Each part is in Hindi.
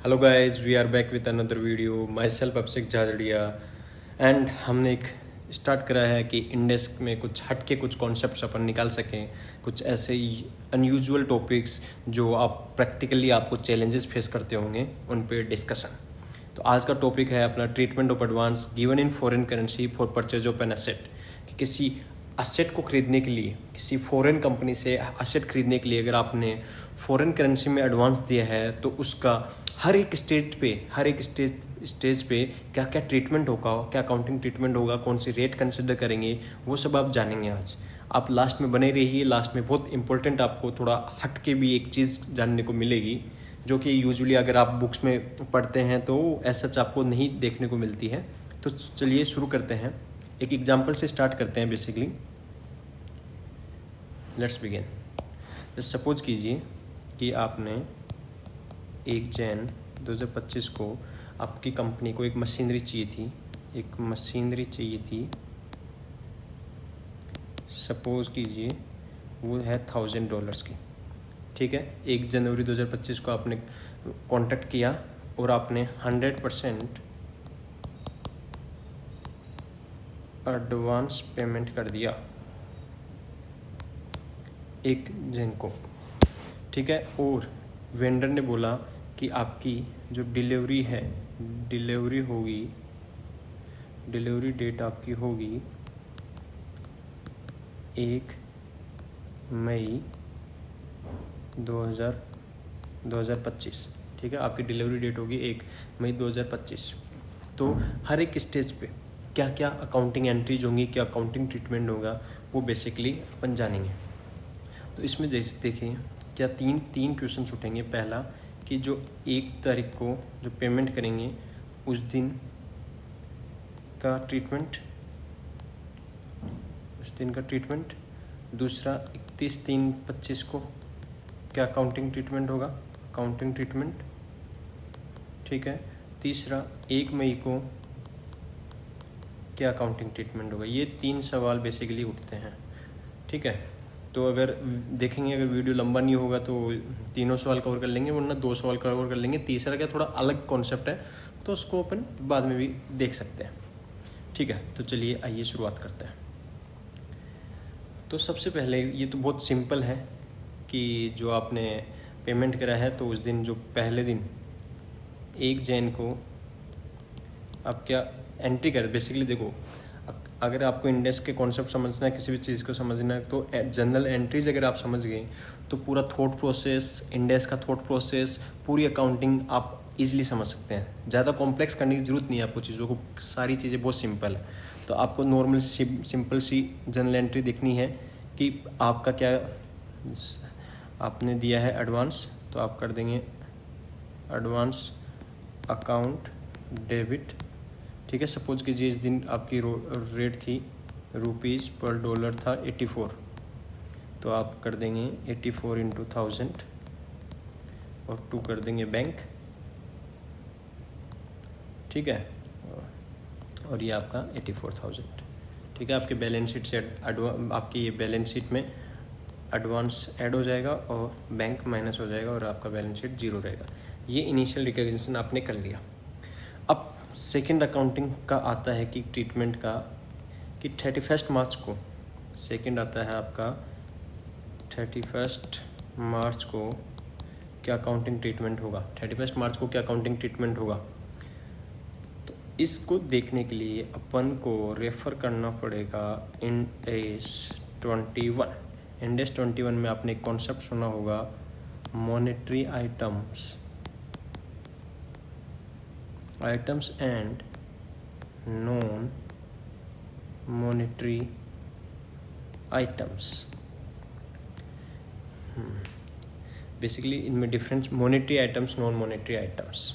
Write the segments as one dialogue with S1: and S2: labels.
S1: Hello guys, we are back with another video. Myself Abhishek Jhajharia and हमने एक स्टार्ट करा है कि इंडेक्स में कुछ हटके कुछ कॉन्सेप्ट्स अपन निकाल सकें, कुछ ऐसे अनयूजुअल टॉपिक्स जो आप प्रैक्टिकली आपको चैलेंजेस फेस करते होंगे उन पे डिस्कशन। तो आज का टॉपिक है अपना treatment of advance given in foreign currency for purchase of an asset. कि किसी असेट को खरीदने के लिए, किसी फॉरेन कंपनी से असेट खरीदने के लिए अगर आपने फॉरेन करेंसी में एडवांस दिया है तो उसका हर एक स्टेज पे क्या क्या ट्रीटमेंट होगा, क्या अकाउंटिंग ट्रीटमेंट होगा, कौन सी रेट कंसिडर करेंगे, वो सब आप जानेंगे आज। आप लास्ट में बने रहिए, लास्ट में बहुत इंपॉर्टेंट आपको थोड़ा हट के भी एक चीज़ जानने को मिलेगी जो कि यूजुअली अगर आप बुक्स में पढ़ते हैं तो ऐसा आपको नहीं देखने को मिलती है। तो चलिए शुरू करते हैं, एक एग्जाम्पल से स्टार्ट करते हैं। Basically let's begin. सपोज कीजिए कि आपने 1 जनवरी 2025 को आपकी कंपनी को एक मशीनरी चाहिए थी। सपोज कीजिए वो है $1000 की। ठीक है, 1 जनवरी 2025 को आपने कॉन्टैक्ट किया और आपने 100% एडवांस पेमेंट कर दिया 1 जनवरी को। ठीक है, और वेंडर ने बोला कि आपकी जो डिलीवरी है, डिलीवरी डेट आपकी होगी 1 मई 2025। ठीक है, आपकी डिलीवरी डेट होगी 1 मई 2025। तो हर एक स्टेज पे क्या क्या अकाउंटिंग एंट्रीज होंगी, क्या अकाउंटिंग ट्रीटमेंट होगा, वो बेसिकली अपन जानेंगे। तो इसमें जैसे देखें क्या तीन क्वेश्चन उठेंगे। पहला कि जो 1 तारीख को जो पेमेंट करेंगे उस दिन का ट्रीटमेंट, दूसरा 31/3/25 को क्या अकाउंटिंग ट्रीटमेंट होगा, अकाउंटिंग ट्रीटमेंट। ठीक है, तीसरा 1 मई को क्या अकाउंटिंग ट्रीटमेंट होगा। ये 3 सवाल बेसिकली उठते हैं। ठीक है, तो अगर देखेंगे, अगर वीडियो लंबा नहीं होगा तो तीनों सवाल कवर कर लेंगे, वरना 2 सवाल कवर कर लेंगे। तीसरा क्या थोड़ा अलग कॉन्सेप्ट है तो उसको अपन बाद में भी देख सकते हैं। ठीक है, तो चलिए आइए शुरुआत करते हैं। तो सबसे पहले ये तो बहुत सिंपल है कि जो आपने पेमेंट करा है तो उस दिन जो पहले दिन 1 जनवरी को आप क्या एंट्री कर। बेसिकली देखो, अगर आपको इंडेक्स के कॉन्सेप्ट समझना है, किसी भी चीज़ को समझना है, तो जनरल एंट्रीज अगर आप समझ गए तो पूरा थॉट प्रोसेस, इंडेक्स का थॉट प्रोसेस, पूरी अकाउंटिंग आप इजीली समझ सकते हैं। ज़्यादा कॉम्प्लेक्स करने की ज़रूरत नहीं है आपको चीज़ों को, सारी चीज़ें बहुत सिंपल है। तो आपको नॉर्मल सिंपल सी जनरल एंट्री देखनी है कि आपका क्या आपने दिया है एडवांस, तो आप कर देंगे एडवांस अकाउंट डेबिट। ठीक है, सपोज कीजिए इस दिन आपकी रेट थी ₹पर था 84, तो आप कर देंगे 84 × 1000 और 2 कर देंगे बैंक। ठीक है, और ये आपका 84,000। ठीक है, आपके बैलेंस शीट से आपकी ये बैलेंस शीट में एडवांस ऐड हो जाएगा और बैंक माइनस हो जाएगा और आपका बैलेंस शीट 0 रहेगा। ये इनिशियल रिकग्निशन आपने कर लिया। अब सेकेंड अकाउंटिंग का आता है कि ट्रीटमेंट का, कि 31 मार्च को, सेकेंड आता है आपका 31 मार्च को क्या अकाउंटिंग ट्रीटमेंट होगा। 31 मार्च को क्या अकाउंटिंग ट्रीटमेंट होगा, तो इसको देखने के लिए अपन को रेफर करना पड़ेगा इंडेस 21। इंडेस 21 में आपने एक कॉन्सेप्ट सुना होगा, monetary items and non monetary items. Basically इनमें difference, monetary items, non monetary items,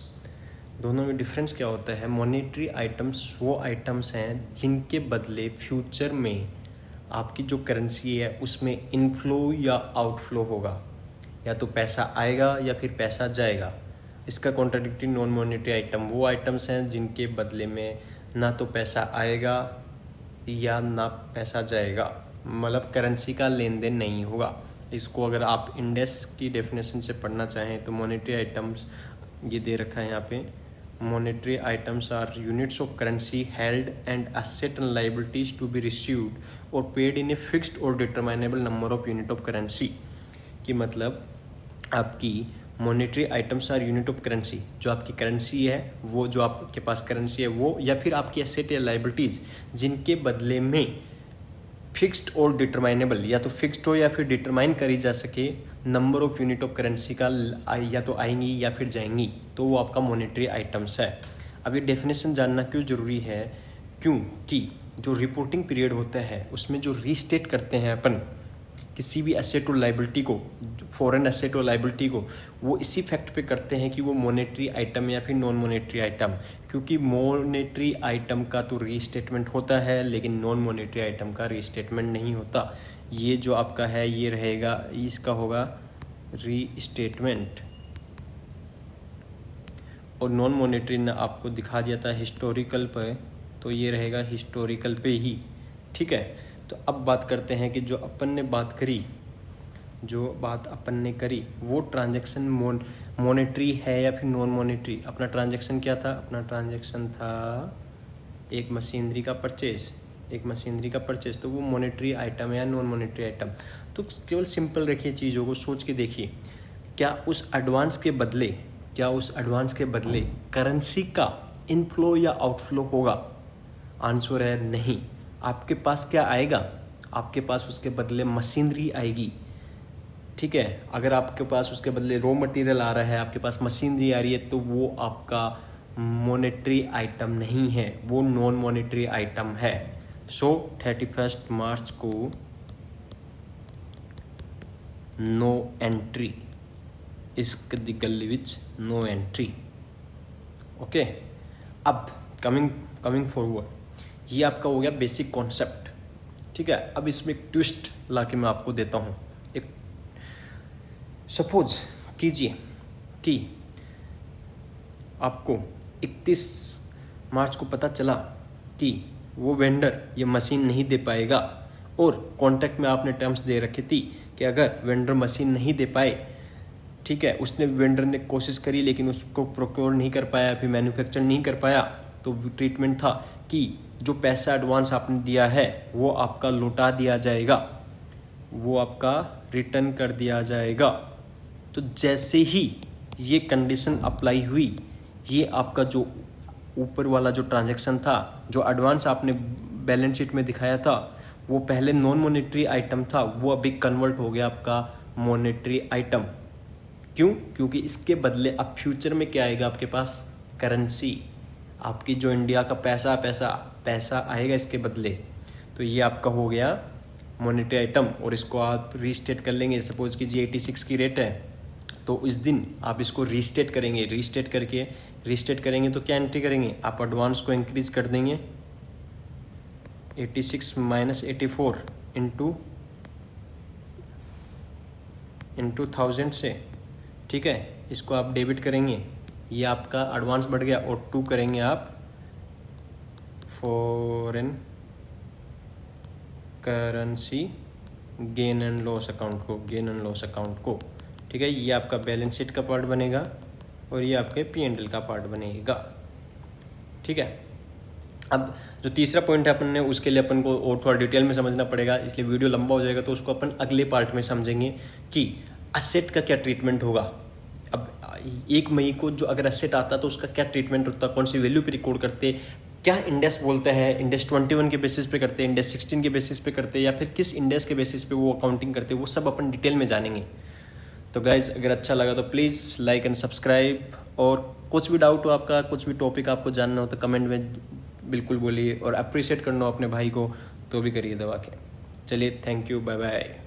S1: दोनों में डिफरेंस क्या होता है। मॉनेटरी आइटम्स वो आइटम्स हैं जिनके बदले फ्यूचर में आपकी जो करेंसी है उसमें इनफ्लो या आउटफ्लो होगा, या तो पैसा आएगा या फिर पैसा जाएगा। इसका कॉन्ट्राडिक्टरी नॉन मॉनेटरी आइटम वो आइटम्स हैं जिनके बदले में ना तो पैसा आएगा या ना पैसा जाएगा, मतलब करेंसी का लेन देन नहीं होगा। इसको अगर आप इंडेक्स की डेफिनेशन से पढ़ना चाहें तो मॉनेटरी आइटम्स ये दे रखा है यहाँ पे, monetary items are units of currency held and asset and liabilities to be received or paid in a fixed or determinable number of unit of currency। कि मतलब आपकी monetary items are unit of currency, जो आपकी करेंसी है वो, जो आपके पास करेंसी है वो, या फिर आपकी एसेट या लाइबिलिटीज जिनके बदले में फिक्स्ड और डिटरमाइनेबल, या तो फिक्स्ड हो या फिर डिटरमाइन करी जा सके number of unit of currency का, या तो आएंगी या फिर जाएंगी, तो वो आपका मॉनेटरी आइटम्स है। अब ये डेफिनेशन जानना क्यों ज़रूरी है, क्योंकि जो रिपोर्टिंग पीरियड होता है उसमें जो रीस्टेट करते हैं अपन किसी भी एसेट और लाइबिलिटी को, फॉरेन एसेट और लाइबिलिटी को, वो इसी फैक्ट पे करते हैं कि वो मॉनेटरी आइटम या फिर नॉन मॉनेटरी आइटम। क्योंकि मॉनेटरी आइटम का तो रीस्टेटमेंट होता है लेकिन नॉन मॉनेटरी आइटम का रीस्टेटमेंट नहीं होता। ये जो आपका है ये रहेगा, इसका होगा रीस्टेटमेंट, और नॉन मॉनेटरी ने आपको दिखा दिया था हिस्टोरिकल पे, तो ये रहेगा हिस्टोरिकल पे ही। ठीक है, तो अब बात करते हैं कि जो अपन ने बात करी वो ट्रांजैक्शन मॉनेटरी है या फिर नॉन मॉनेटरी। अपना ट्रांजैक्शन क्या था, अपना ट्रांजैक्शन था एक मशीनरी का परचेज, तो वो मॉनेटरी आइटम है या नॉन मॉनेटरी आइटम। तो केवल सिंपल रखिए चीज़ों को, सोच के देखिए, क्या उस एडवांस के बदले करेंसी का इनफ्लो या आउटफ्लो होगा? आंसर है नहीं। आपके पास क्या आएगा, आपके पास उसके बदले मशीनरी आएगी। ठीक है, अगर आपके पास उसके बदले रॉ मटेरियल आ रहा है, आपके पास मशीनरी आ रही है, तो वो आपका मॉनेटरी आइटम नहीं है, वो नॉन मॉनेटरी आइटम है। सो 31 मार्च को नो एंट्री, इश्क दी गली विच नो एंट्री। ओके, अब कमिंग फॉरवर्ड, ये आपका हो गया बेसिक कॉन्सेप्ट। ठीक है, अब इसमें एक ट्विस्ट लाके मैं आपको देता हूँ। एक सपोज कीजिए कि आपको 31 मार्च को पता चला कि वो वेंडर ये मशीन नहीं दे पाएगा, और कॉन्ट्रैक्ट में आपने टर्म्स दे रखी थी कि अगर वेंडर मशीन नहीं दे पाए, ठीक है, वेंडर ने कोशिश करी लेकिन उसको प्रोक्योर नहीं कर पाया, फिर मैन्युफैक्चर नहीं कर पाया, तो ट्रीटमेंट था कि जो पैसा एडवांस आपने दिया है वो आपका लौटा दिया जाएगा, वो आपका रिटर्न कर दिया जाएगा। तो जैसे ही ये कंडीशन अप्लाई हुई, ये आपका जो ऊपर वाला जो ट्रांजैक्शन था, जो एडवांस आपने बैलेंस शीट में दिखाया था, वो पहले नॉन मॉनेटरी आइटम था, वो अभी कन्वर्ट हो गया आपका मॉनेटरी आइटम। क्यों? क्योंकि इसके बदले अब फ्यूचर में क्या आएगा आपके पास? करेंसी, आपकी जो इंडिया का पैसा आएगा इसके बदले। तो ये आपका हो गया मॉनेटरी आइटम, और इसको आप रीस्टेट कर लेंगे। सपोज कीजिए 86 की रेट है, तो इस दिन आप इसको रीस्टेट करेंगे। रीस्टेट करेंगे तो क्या एंट्री करेंगे? आप एडवांस को इंक्रीज कर देंगे 86 माइनस 84 इंटू 1000 से। ठीक है, इसको आप डेबिट करेंगे, ये आपका एडवांस बढ़ गया, और 2 करेंगे आप foreign currency gain and loss account को। ठीक है, ये आपका बैलेंस शीट का पार्ट बनेगा और ये आपके P&L का पार्ट बनेगा। ठीक है, अब जो तीसरा पॉइंट है अपन ने, उसके लिए अपन को और थोड़ा डिटेल में समझना पड़ेगा, इसलिए वीडियो लंबा हो जाएगा, तो उसको अपन अगले पार्ट में समझेंगे कि असेट का क्या ट्रीटमेंट होगा। अब 1 मई को जो अगर असेट आता तो उसका क्या ट्रीटमेंट होता, कौन सी वैल्यू पे रिकॉर्ड करते, क्या इंडेक्स बोलता है, इंडेक्स 21 के बेसिस पे करते हैं, इंडेक्स 16 के बेसिस पे करते हैं, या फिर किस इंडेक्स के बेसिस पे वो अकाउंटिंग करते हैं, वो सब अपन डिटेल में जानेंगे। तो गाइज, अगर अच्छा लगा तो प्लीज़ लाइक एंड सब्सक्राइब, और कुछ भी डाउट हो आपका, कुछ भी टॉपिक आपको जानना हो तो कमेंट में बिल्कुल बोलिए, और अप्रिशिएट करना हो अपने भाई को तो भी करिए दबा के। चलिए, थैंक यू, बाय बाय।